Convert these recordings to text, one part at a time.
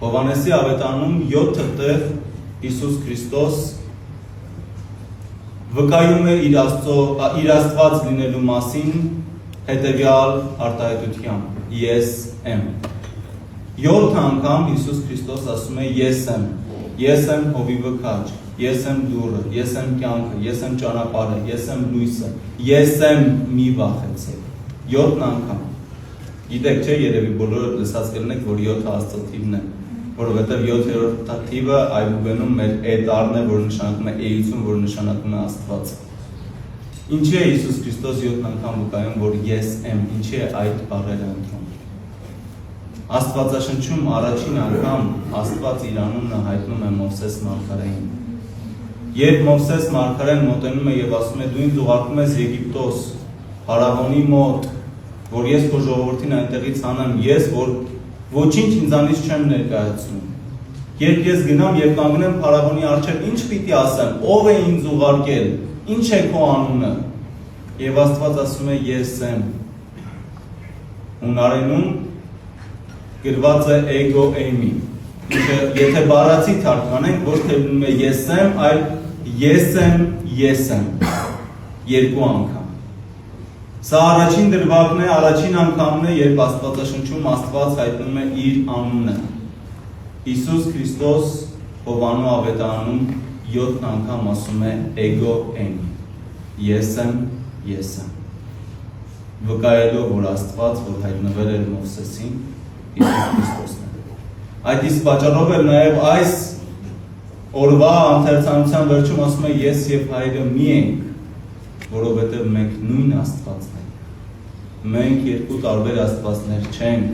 Հովանեսի ավետարանում 7 տեղ Հիսուս Քրիստոս վկայում է իր Աստված լինելու մասին հետևյալ արտահայտությամբ. Ես եմ։ 7 անգամ Հիսուս Քրիստոս ասում է ես եմ հովիվը քաջ, ես եմ դուռը, ես եմ կյանքը, ես եմ ճանապարհը, ես եմ լույսը, ես եմ մի վախեցեք։ 7 անգամ։ Գիտեք չէ, երևի բոլորը լսած կլինեք, որ 7-ը Աստծո թիվն է, որովհետև 7-րդ թիվը այբուբենում մեր էտարն է, որ նշանակում է էություն, որ նշանակում է Աստված։ Ինչի է Հիսուս Քրիստոս 7 անգամ վկայում, որ ես եմ, ինչի է այդ բառերը ընտրում։ Աստվածաշնչում առաջին անգամ Աստված իր անունը հայտնում է Մովսես մարգարեին։ Երբ Մովսես մարգարեն մոտենում է եւ ասում է դու ինձ ուղարկում ես Եգիպտոս, Փարավոնի մոտ, որ ես քո ժողովրդին այնտեղից հանեմ, ես որ ոչինչ ինձանից չեմ ներկայացնում։ Երբ ես գնամ եւ կանգնեմ Փարավոնի առջեւ, ինչ պիտի ասեմ, ով է ինձ ուղարկել, ինչ է քո անունը։ Եվ Աստված ասում է ես եմ։ Հունարենում գրված է էգո էմի։ Եթե բառացի թարգմանենք, ոչ թե լինում է ես եմ, այլ ես եմ։ Երկու անգամ։ Սա առաջին դրվագն է, առաջին անգամն է, երբ Աստվածաշնչում Աստված հայտնում է իր անունը։ Հիսուս Քրիստոս Հովանու ավետարանում 7 անգամ ասում է էգո էմի։ Ես եմ։ Վկայելով, որ Աստված, որ հայտնվել էր Մովսեսին, Հիսուս Քրիստոսն է։ Այդ իսկ պատճառով էլ նաև այս օրվա ընթերցանության վերջում ասում է ես եւ Հայրը մի ենք, որովհետև մենք նույն Աստվածն ենք։ Մենք երկու տարբեր Աստվածներ չենք,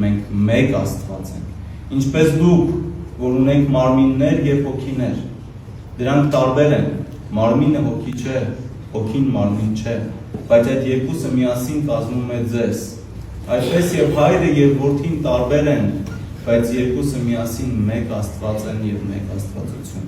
մենք մեկ Աստված ենք։ Ինչպես դուք, որ ունենք մարմիններ եւ հոգիներ, դրանք տարբեր են։ Մարմինը հոգի չէ, հոգին մարմին չէ, բայց այդ երկուսը միասին կազմում է ձեզ։ Այդպես եւ Հայրը եւ Որդին տարբեր են, բայց երկուսը միասին մեկ Աստված են եւ մեկ Աստվածություն։